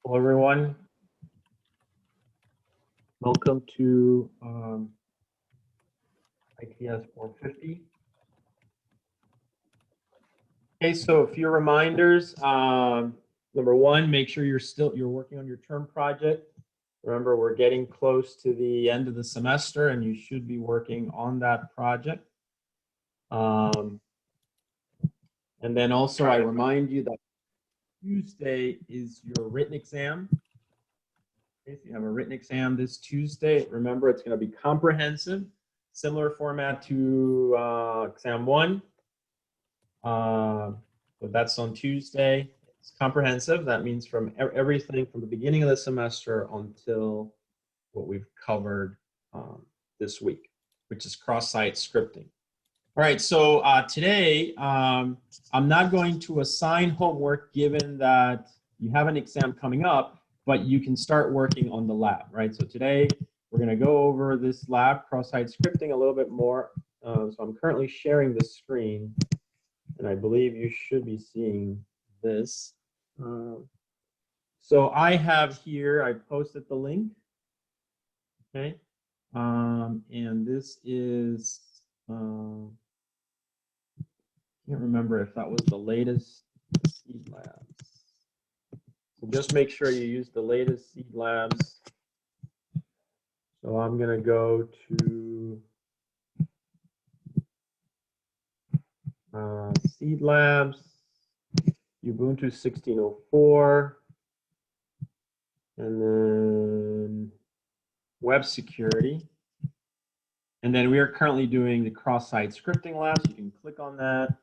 Hello, everyone. Welcome to ITS 450. Okay, so a few reminders. Number one, make sure you're working on your term project. Remember, we're getting close to the end of the semester, and you should be working on that project. And then also, I remind you that Tuesday is your written exam. Okay, so you have a written exam this Tuesday. Remember, it's going to be comprehensive, similar format to exam 1. So that's on Tuesday. It's comprehensive. That means from everything from the beginning of the semester until what we've covered this week, which is cross-site scripting. All right, so today I'm not going to assign homework given that you have an exam coming up, but you can start working on the lab, right? So today we're going to go over this lab, cross-site scripting, a little bit more. So I'm currently sharing the screen, and I believe you should be seeing this. So I have here, I posted the link, okay? And this is, can't remember if that was the latest seed labs. So just make sure you use the latest seed labs. So I'm gonna go to seed labs, Ubuntu 16.04, and then web security. And then we are currently doing the cross-site scripting lab, so you can click on that.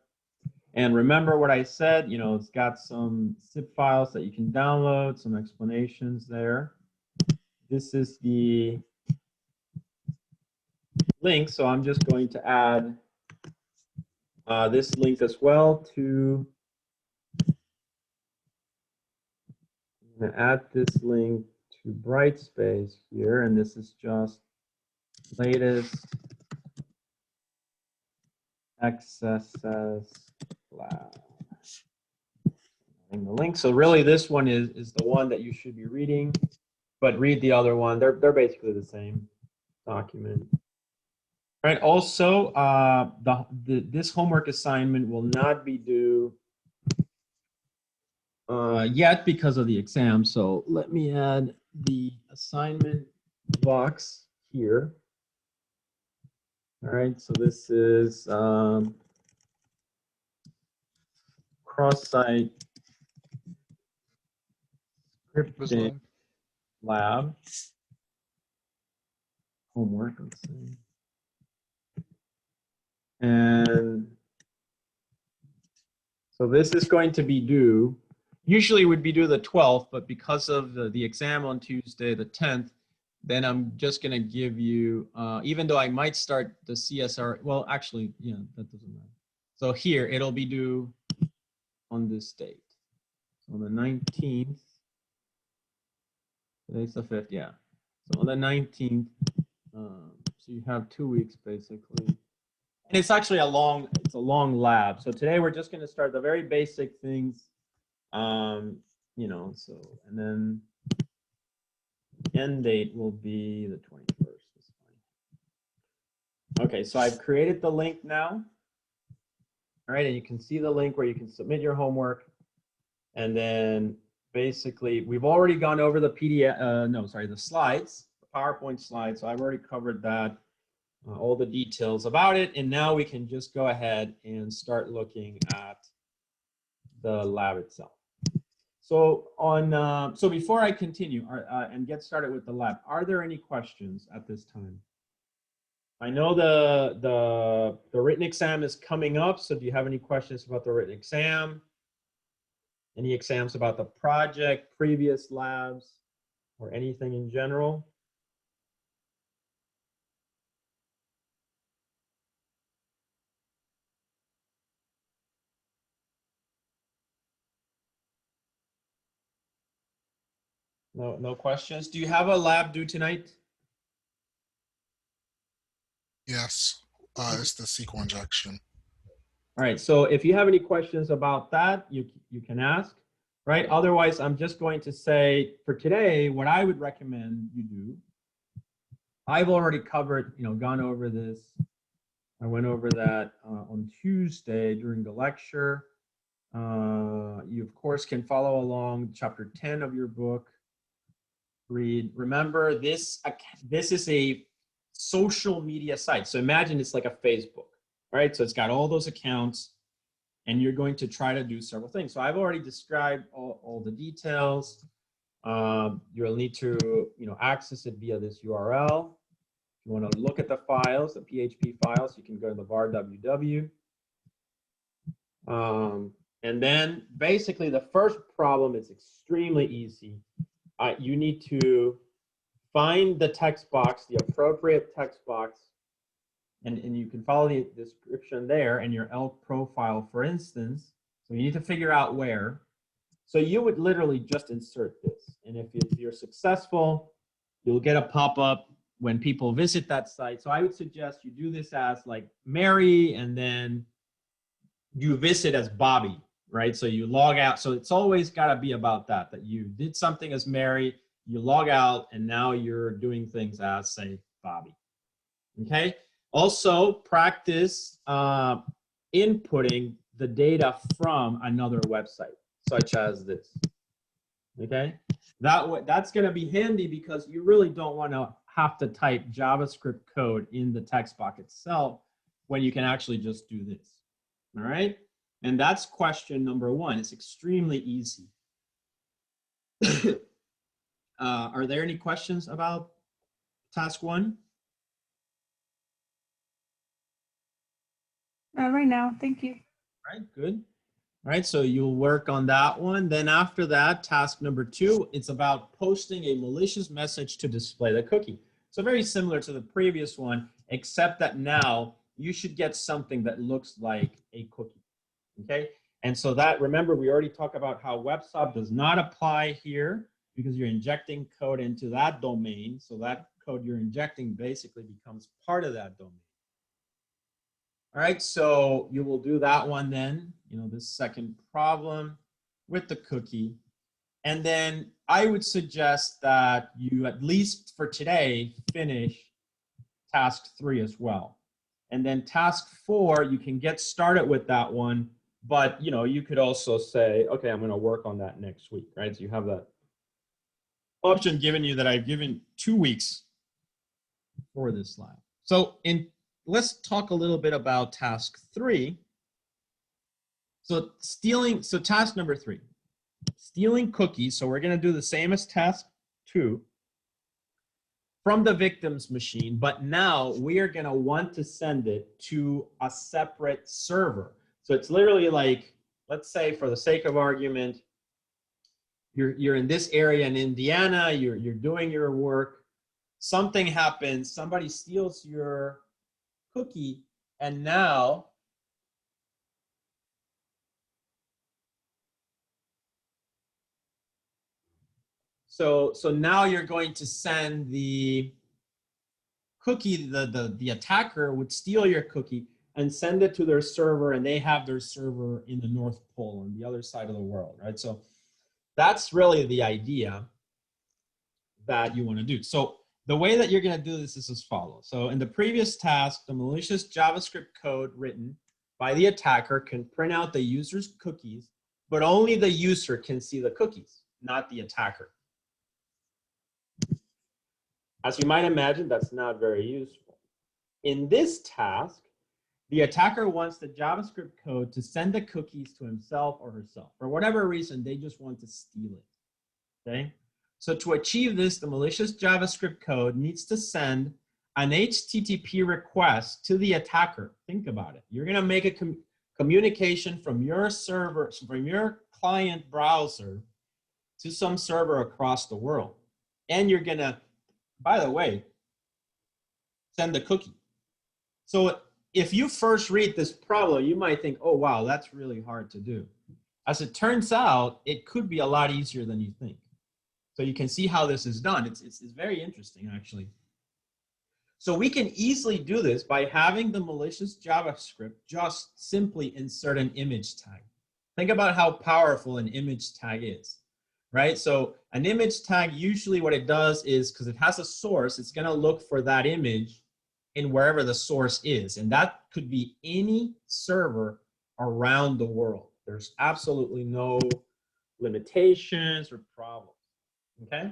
And remember what I said, you know, it's got some zip files that you can download, some explanations there. This is the link, so I'm just going to add this link as well to, I'm going to add this link to Brightspace here, and this is just latest XSS lab. And the link. So really, this one is the one that you should be reading, but read the other one. They're basically the same document. All right. Also, this homework assignment will not be due yet because of the exam. So let me add the assignment box here. All right. So this is cross-site scripting lab homework. Let's see. And so this is going to be due, usually would be due the 12th, but because of the exam on Tuesday, the 10th, then I'm just going to give you, even though I might start the CSR, well, actually, yeah, that doesn't matter. So here, it'll be due on this date. So on the 19th, today's the 5th, yeah. So on the 19th, so you have 2 weeks basically. And it's actually a long lab. So today we're just going to start the very basic things, you know, so, and then end date will be the 21st. That's fine. Okay, so I've created the link now. All right, and you can see the link where you can submit your homework. And then basically, we've already gone over the PDF, no, sorry, the slides, the PowerPoint slides. So I've already covered that. All the details about it, and now we can just go ahead and start looking at the lab itself. So so before I continue and get started with the lab, are there any questions at this time? I know the written exam is coming up, so do you have any questions about the written exam? Any exams about the project, previous labs, or anything in general? No questions. Do you have a lab due tonight? Yes, it's the SQL injection. All right, so if you have any questions about that, you can ask, right? Otherwise, I'm just going to say for today, what I would recommend you do. I've already covered, gone over this. I went over that on Tuesday during the lecture. You, of course, can follow along chapter 10 of your book. Read. Remember, this is a social media site. So imagine it's like a Facebook, right? So it's got all those accounts, and you're going to try to do several things. So I've already described all the details. You'll need to access it via this URL. If you want to look at the files, the PHP files, you can go to the var www. And then basically the first problem is extremely easy. You need to find the text box, the appropriate text box, and you can follow the description there and your ELK profile, for instance. So you need to figure out where. So you would literally just insert this. And if you're successful, you'll get a pop-up when people visit that site. So I would suggest you do this as like Mary, and then you visit as Bobby, right? So you log out. So it's always got to be about that you did something as Mary, you log out, and now you're doing things as, say, Bobby. Okay? Also, practice inputting the data from another website, such as this. Okay? That's going to be handy because you really don't want to have to type JavaScript code in the text box itself when you can actually just do this. All right? And that's question number 1. It's extremely easy. Are there any questions about task 1? Right now, thank you. All right, good. All right, so you'll work on that one. Then after that, task number 2, it's about posting a malicious message to display the cookie. So very similar to the previous one, except that now you should get something that looks like a cookie, okay? And so that, remember, we already talked about how WebSoft does not apply here because you're injecting code into that domain. So that code you're injecting basically becomes part of that domain. All right, so you will do that one then, this second problem with the cookie. And then I would suggest that you, at least for today, finish task 3 as well. And then task 4, you can get started with that one, but you could also say, okay, I'm going to work on that next week, right? So you have that option given you that I've given 2 weeks for this lab. So let's talk a little bit about task 3. So task number 3, stealing cookies. So we're going to do the same as task 2 from the victim's machine, but now we are going to want to send it to a separate server. So it's literally like, let's say for the sake of argument, you're in this area in Indiana, you're doing your work, something happens, somebody steals your cookie, and now so now you're going to send the cookie, the attacker would steal your cookie and send it to their server, and they have their server in the North Pole on the other side of the world, right? So that's really the idea that you want to do. So the way that you're going to do this is as follows. So in the previous task, the malicious JavaScript code written by the attacker can print out the user's cookies, but only the user can see the cookies, not the attacker. As you might imagine, that's not very useful. In this task, the attacker wants the JavaScript code to send the cookies to himself or herself. For whatever reason, they just want to steal it, okay? So to achieve this, the malicious JavaScript code needs to send an HTTP request to the attacker. Think about it. You're gonna make a communication from your server, from your client browser to some server across the world. And you're gonna, by the way, send the cookie. So if you first read this problem, you might think, oh, wow, that's really hard to do. As it turns out, it could be a lot easier than you think. So you can see how this is done. It's very interesting, actually. So we can easily do this by having the malicious JavaScript just simply insert an image tag. Think about how powerful an image tag is, right? So an image tag, usually what it does is, because it has a source, it's going to look for that image in wherever the source is. And that could be any server around the world. There's absolutely no limitations or problems, okay?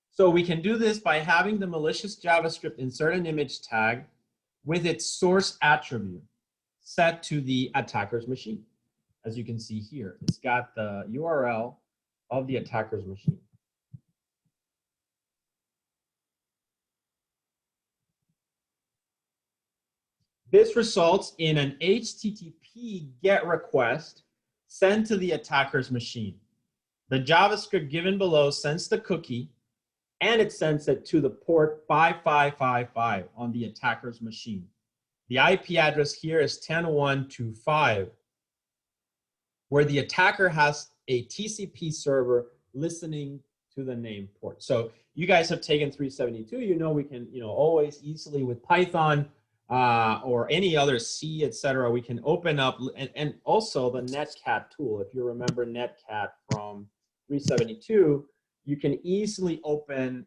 So we can do this by having the malicious JavaScript insert an image tag with its source attribute set to the attacker's machine. As you can see here, it's got the URL of the attacker's machine. This results in an HTTP GET request sent to the attacker's machine. The JavaScript given below sends the cookie, and it sends it to the port 5555 on the attacker's machine. The IP address here is 10.125, where the attacker has a TCP server listening to the name port. So you guys have taken 372. You know we can, always easily with Python or any other C, etc. We can open up, and also the netcat tool. If you remember netcat from 372, you can easily open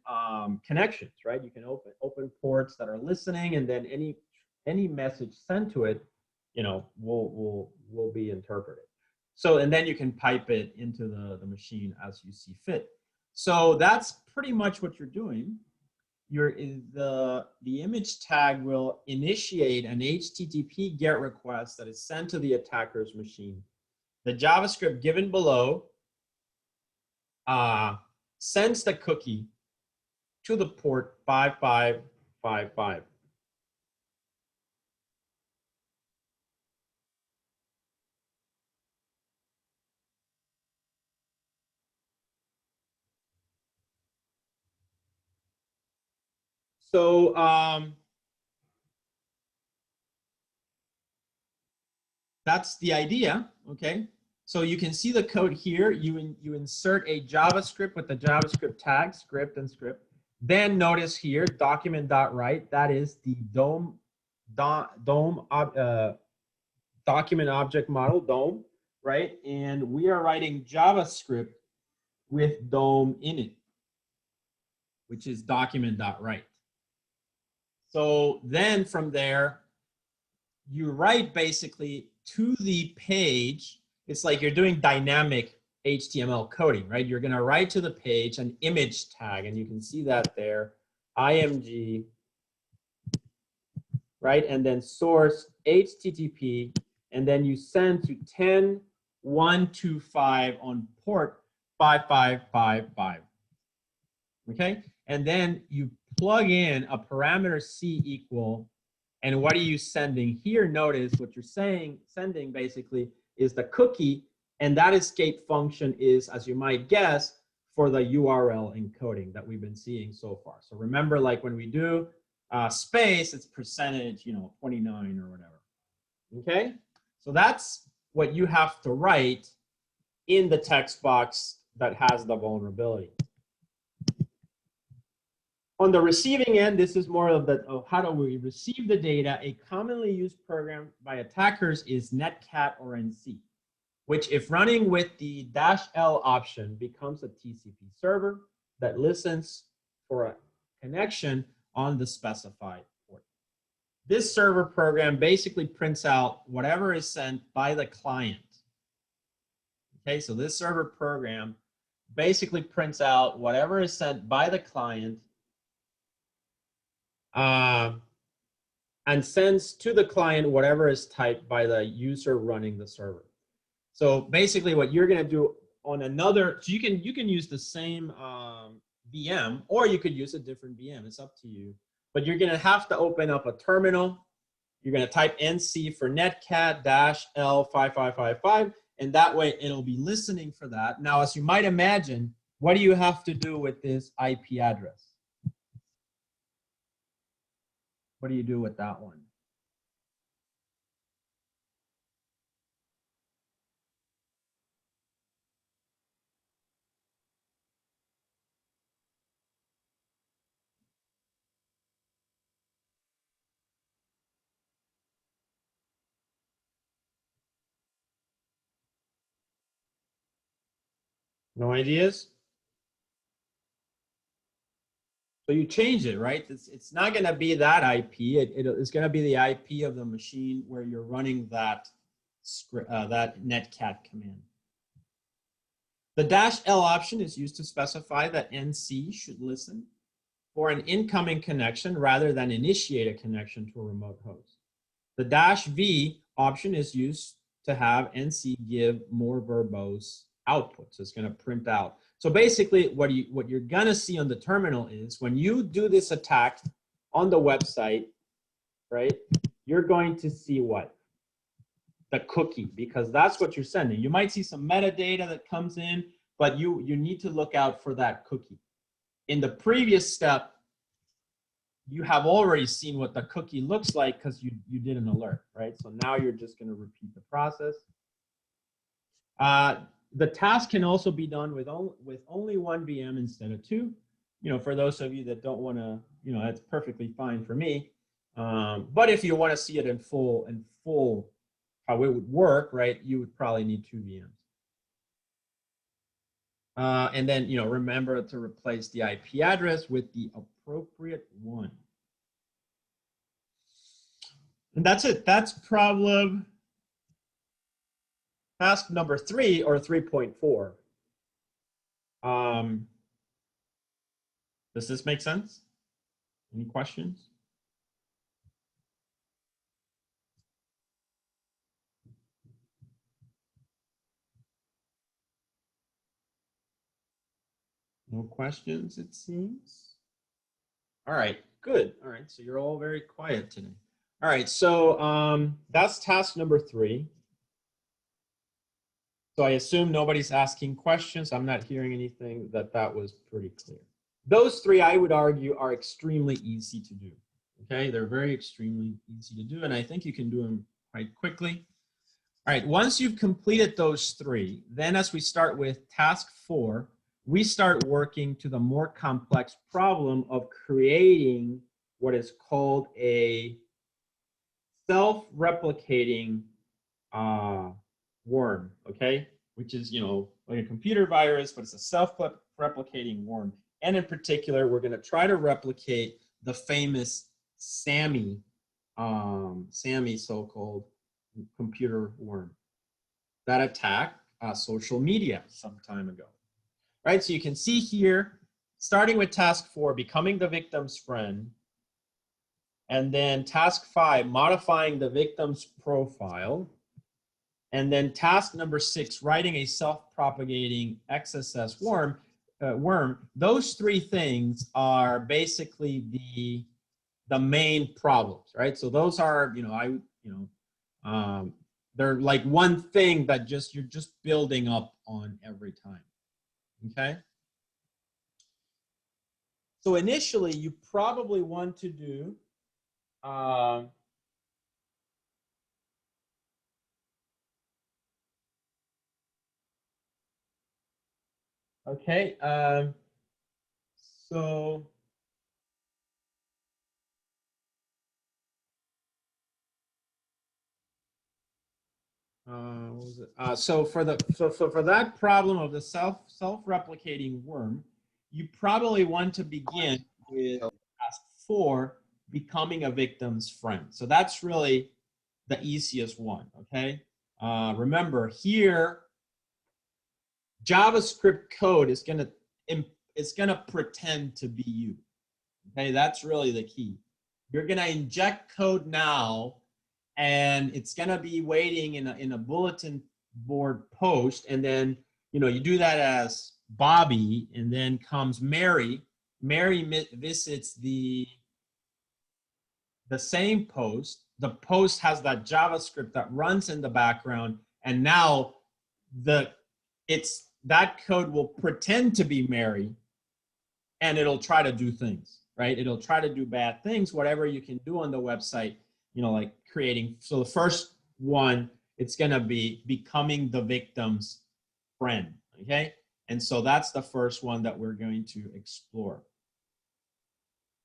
connections, right? You can open ports that are listening, and then any message sent to it, will be interpreted. So, and then you can pipe it into the machine as you see fit. So that's pretty much what you're doing. The image tag will initiate an HTTP GET request that is sent to the attacker's machine. The JavaScript given below sends the cookie to the port 5555. So that's the idea, okay? So you can see the code here. You insert a JavaScript with the JavaScript tag, script and script. Then notice here, document.write, that is the document object model, DOM, right? And we are writing JavaScript with DOM in it, which is document.write. So then from there, you write basically to the page. It's like you're doing dynamic HTML coding, right? You're going to write to the page an image tag, and you can see that there, img, right? And then source HTTP, and then you send to 10.125 on port 5555. Okay? And then you plug in a parameter C equal, and what are you sending? Here, notice what you're sending basically is the cookie, and that escape function is, as you might guess, for the URL encoding that we've been seeing so far. So remember, like when we do space, it's percentage, 29 or whatever. Okay? So that's what you have to write in the text box that has the vulnerability. On the receiving end, this is more of how do we receive the data. A commonly used program by attackers is netcat or NC, which if running with the -L option becomes a TCP server that listens for a connection on the specified port. This server program basically prints out whatever is sent by the client. Okay, so this server program basically prints out whatever is sent by the client and sends to the client whatever is typed by the user running the server. So basically what you're going to do on another, so you can use the same VM, or you could use a different VM. It's up to you. But you're going to have to open up a terminal. You're going to type NC for netcat -L5555, and that way it'll be listening for that. Now, as you might imagine, what do you have to do with this IP address? What do you do with that one? No ideas? So you change it, right? It's not going to be that IP. It's going to be the IP of the machine where you're running that script, that netcat command. The -L option is used to specify that NC should listen for an incoming connection rather than initiate a connection to a remote host. The -V option is used to have NC give more verbose output. So it's going to print out. So basically what you're going to see on the terminal is when you do this attack on the website, right, you're going to see what? The cookie, because that's what you're sending. You might see some metadata that comes in, but you need to look out for that cookie. In the previous step, you have already seen what the cookie looks like because you did an alert, right? So now you're just going to repeat the process. The task can also be done with only one VM instead of two. You know, for those of you that don't want to, you know, that's perfectly fine for me. But if you want to see it in full how it would work, right, you would probably need two VMs. And then, you know, remember to replace the IP address with the appropriate one. And that's it. That's problem task number 3 or 3.4. Does this make sense? Any questions? No questions, it seems. All right, good. All right, so you're all very quiet today. All right, so that's task number 3. So I assume nobody's asking questions. I'm not hearing anything. That was pretty clear. Those 3, I would argue, are extremely easy to do. Okay, they're very extremely easy to do, and I think you can do them quite quickly. All right, once you've completed those 3, then as we start with task 4, we start working to the more complex problem of creating what is called a self-replicating worm, okay? Which is, you know, like a computer virus, but it's a self-replicating worm. And in particular, we're going to try to replicate the famous SAMI so-called computer worm that attacked social media some time ago. Right, so you can see here, starting with task 4, becoming the victim's friend, and then task 5, modifying the victim's profile, and then task number 6, writing a self-propagating XSS worm. Those 3 things are basically the main problems, right? So those are, they're like one thing that you're just building up on every time. Okay. So initially, you probably want to do okay. So what was it? So for that problem of the self-replicating worm, you probably want to begin with task 4, becoming a victim's friend. So that's really the easiest one. Okay. Remember here, JavaScript code is gonna pretend to be you. Okay, that's really the key. You're gonna inject code now, and it's gonna be waiting in a bulletin board post, and then you do that as Bobby, and then comes Mary. Mary visits the same post. The post has that JavaScript that runs in the background, and now that code will pretend to be Mary, and it'll try to do things, right? It'll try to do bad things, whatever you can do on the website, like creating. So the first one, it's going to be becoming the victim's friend, okay? And so that's the first one that we're going to explore.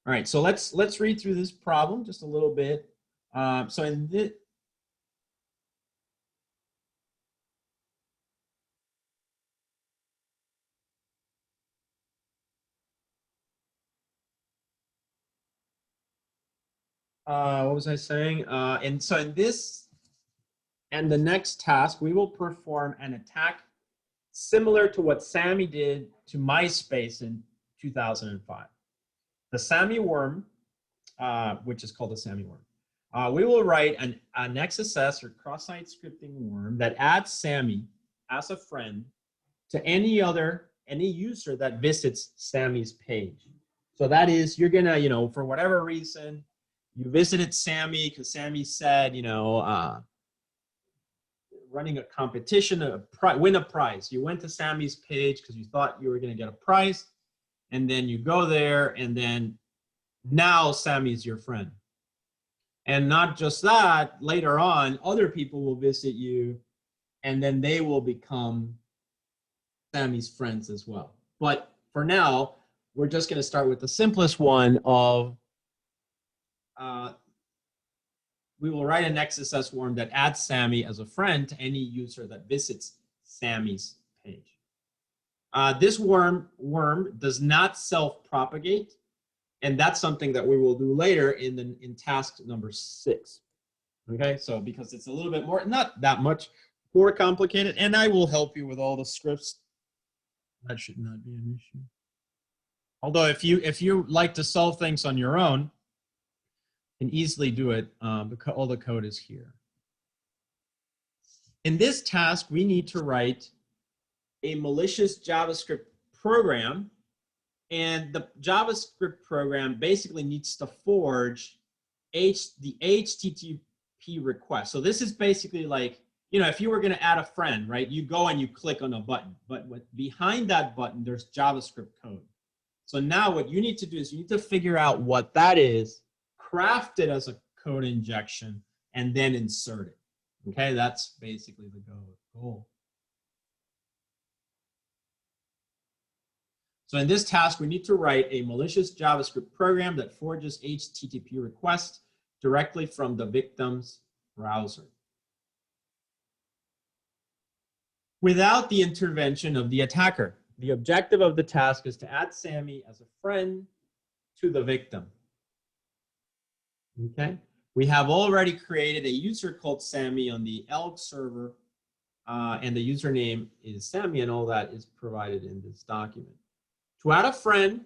All right, so let's read through this problem just a little bit. So in this, what was I saying? And so in this and the next task, we will perform an attack similar to what Sammy did to MySpace in 2005. The Sammy worm, which is called the Sammy worm. We will write an XSS or cross-site scripting worm that adds Sammy as a friend to any user that visits Sammy's page. So that is, you're gonna, for whatever reason, you visited Sammy because Sammy said, running a competition, win a prize. You went to Sammy's page because you thought you were gonna get a prize, and then you go there, and then now Sammy's your friend. And not just that, later on, other people will visit you, and then they will become Sammy's friends as well. But for now, we're just going to start with the simplest one of we will write an XSS worm that adds Sammy as a friend to any user that visits Sammy's page. This worm does not self-propagate, and that's something that we will do later in task number 6. Okay, so because it's a little bit more, not that much more complicated, and I will help you with all the scripts. That should not be an issue. Although if you like to solve things on your own, you can easily do it. All the code is here. In this task, we need to write a malicious JavaScript program, and the JavaScript program basically needs to forge the HTTP request. So this is basically like, if you were going to add a friend, right? You go and you click on a button, but behind that button, there's JavaScript code. So now what you need to do is you need to figure out what that is, craft it as a code injection, and then insert it. Okay, that's basically the goal. So in this task, we need to write a malicious JavaScript program that forges HTTP requests directly from the victim's browser, without the intervention of the attacker. The objective of the task is to add Sammy as a friend to the victim. Okay, we have already created a user called Sammy on the ELK server, and the username is Sammy, and all that is provided in this document. To add a friend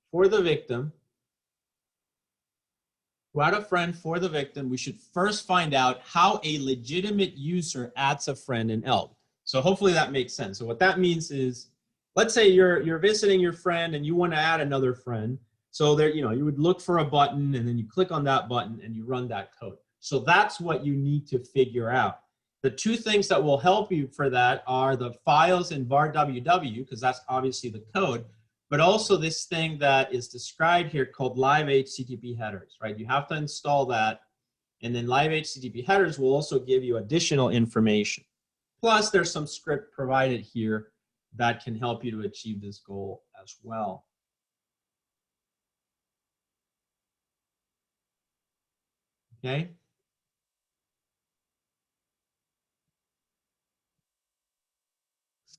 for the victim, we should first find out how a legitimate user adds a friend in ELK. So hopefully that makes sense. So what that means is, let's say you're visiting your friend and you want to add another friend. So there, you would look for a button, and then you click on that button and you run that code. So that's what you need to figure out. The two things that will help you for that are the files in var www, because that's obviously the code, but also this thing that is described here called live HTTP headers, right? You have to install that, and then live HTTP headers will also give you additional information. Plus, there's some script provided here that can help you to achieve this goal as well. Okay.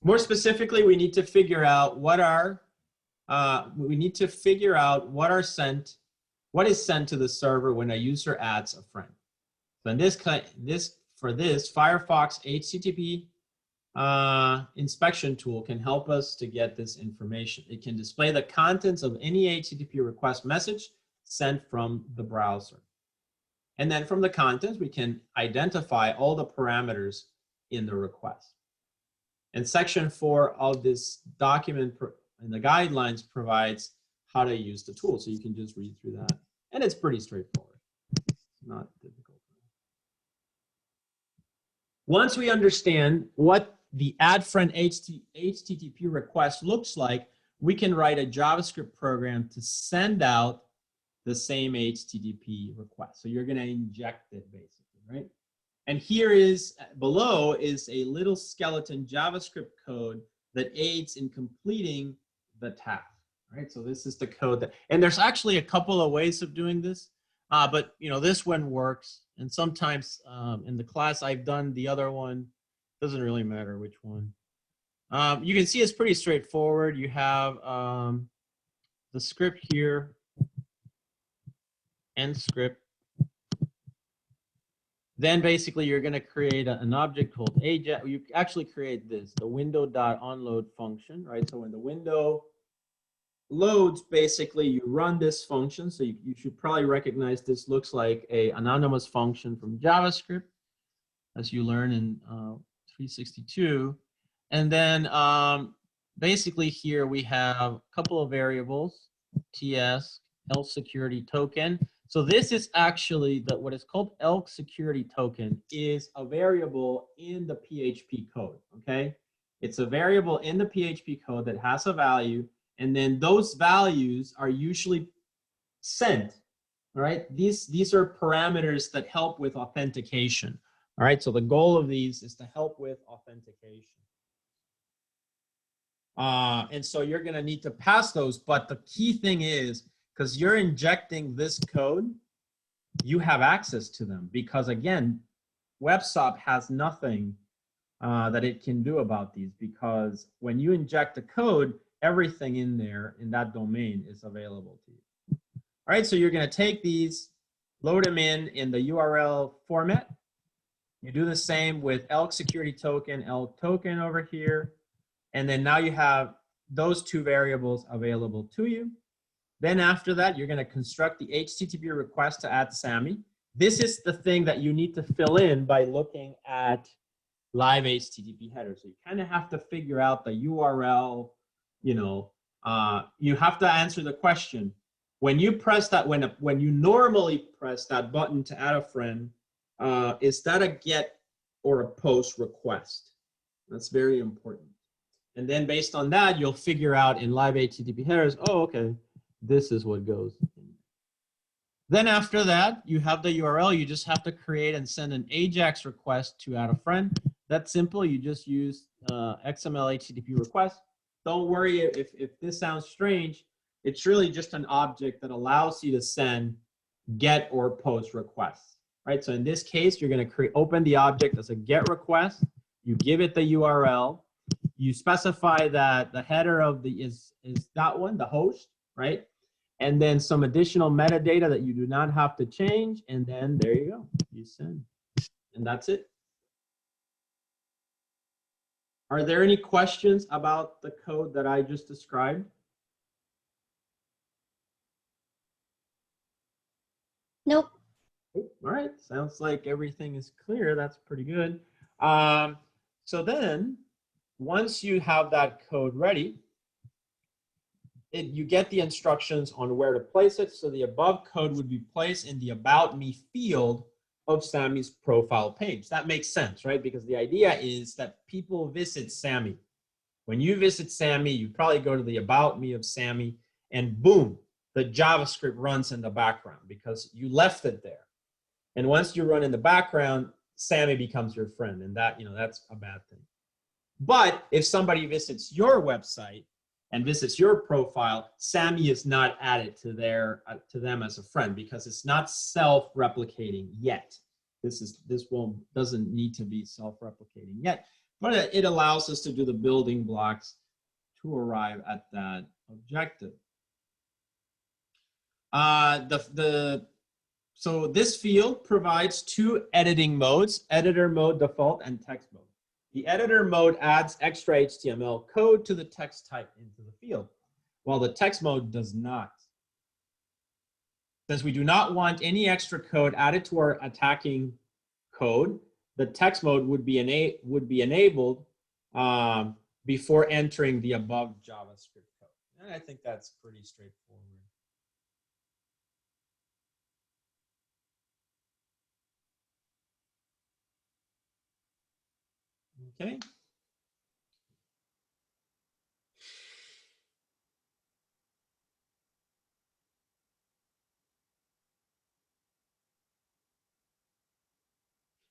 More specifically, we need to figure out what is sent to the server when a user adds a friend. So in for this, Firefox HTTP inspection tool can help us to get this information. It can display the contents of any HTTP request message sent from the browser. And then from the contents, we can identify all the parameters in the request. And section 4 of this document in the guidelines provides how to use the tool. So you can just read through that. And it's pretty straightforward. It's not difficult. Once we understand what the add friend HTTP request looks like, we can write a JavaScript program to send out the same HTTP request. So you're going to inject it basically, right? And here is, below is a little skeleton JavaScript code that aids in completing the task, right? So this is the code that, and there's actually a couple of ways of doing this, but this one works. And sometimes in the class I've done the other one, doesn't really matter which one. You can see it's pretty straightforward. You have the script here, end script, Then basically you're going to create an object called Ajax. You actually create this, the window.onload function, right? So when the window loads, basically you run this function. So you should probably recognize this looks like a anonymous function from JavaScript, as you learn in 362. And then basically here we have a couple of variables, TS, ELK security token. So this is actually what is called ELK security token is a variable in the PHP code, okay? It's a variable in the PHP code that has a value, and then those values are usually sent, all right? These are parameters that help with authentication, all right? So the goal of these is to help with authentication. And so you're going to need to pass those. But the key thing is, because you're injecting this code, you have access to them. Because again, WebSoft has nothing that it can do about these. Because when you inject the code, everything in there in that domain is available to you. All right, so you're going to take these, load them in the URL format. You do the same with ELK security token, ELK token over here. And then now you have those two variables available to you. Then after that, you're going to construct the HTTP request to add SAMI. This is the thing that you need to fill in by looking at live HTTP header. So you kind of have to figure out the URL, you know, you have to answer the question. When you press that, when you normally press that button to add a friend, is that a GET or a POST request? That's very important. And then based on that, you'll figure out in live HTTP headers, oh, okay, this is what goes in. Then after that, you have the URL. You just have to create and send an AJAX request to add a friend. That's simple. You just use XML HTTP request. Don't worry if this sounds strange. It's really just an object that allows you to send GET or POST requests, right? So in this case, you're going to open the object as a GET request. You give it the URL. You specify that the header of the is that one, the host, right? And then some additional metadata that you do not have to change. And then there you go, you send. And that's it. Are there any questions about the code that I just described? Nope. All right, sounds like everything is clear. That's pretty good. So then, once you have that code ready, you get the instructions on where to place it. So the above code would be placed in the About Me field of Sammy's profile page. That makes sense, right? Because the idea is that people visit Sammy. When you visit Sammy, you probably go to the About Me of Sammy, and boom, the JavaScript runs in the background because you left it there. And once you run in the background, Sammy becomes your friend, and that, you know, that's a bad thing. But if somebody visits your website and visits your profile, Sammy is not added to them as a friend because it's not self-replicating yet. This doesn't need to be self-replicating yet, but it allows us to do the building blocks to arrive at that objective. So this field provides two editing modes: editor mode default and text mode. The editor mode adds extra HTML code to the text type into the field, while the text mode does not. Since we do not want any extra code added to our attacking code, the text mode would be enabled before entering the above JavaScript code. And I think that's pretty straightforward. Okay.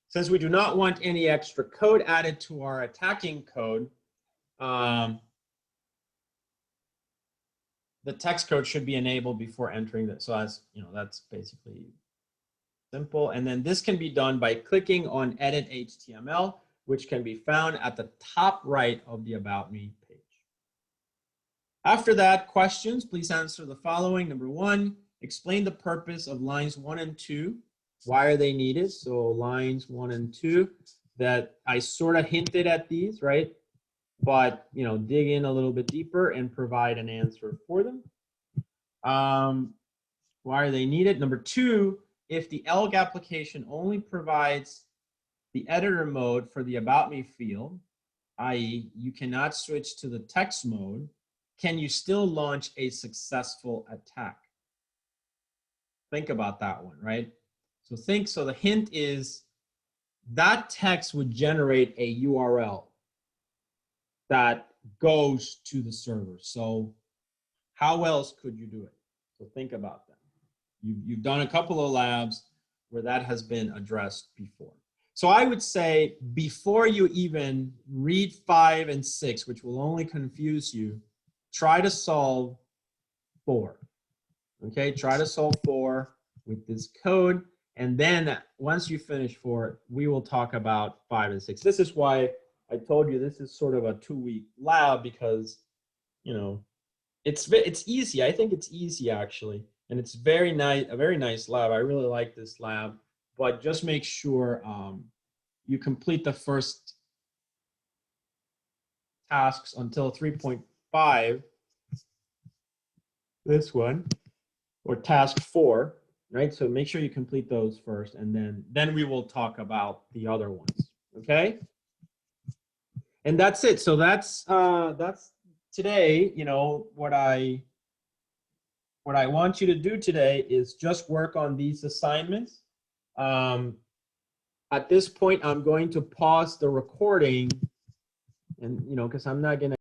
Since we do not want any extra code added to our attacking code, the text code should be enabled before entering that. So that's basically simple. And then this can be done by clicking on Edit HTML, which can be found at the top right of the About Me page. After that, questions, please answer the following. Number one, explain the purpose of lines 1 and 2 Why are they needed? So lines 1 and 2 that I sort of hinted at these, right? But, you know, dig in a little bit deeper and provide an answer for them. Why are they needed? Number 2, if the ELG application only provides the editor mode for the About Me field, i.e. you cannot switch to the text mode, can you still launch a successful attack? Think about that one, right? So the hint is that text would generate a URL that goes to the server. So how else could you do it? So think about that. You've done a couple of labs where that has been addressed before. So I would say before you even read 5 and 6, which will only confuse you, try to solve 4. Okay, try to solve 4 with this code. And then once you finish 4, we will talk about 5 and 6. This is why I told you this is sort of a 2-week lab, because, you know, it's easy. I think it's easy actually. And it's very nice, a very nice lab. I really like this lab, but just make sure you complete the first tasks until 3.5, this one, or task 4, right? So make sure you complete those first, and then we will talk about the other ones, okay? And that's it. So that's today. You know, what I want you to do today is just work on these assignments. At this point, I'm going to pause the recording, and, you know, because I'm not going to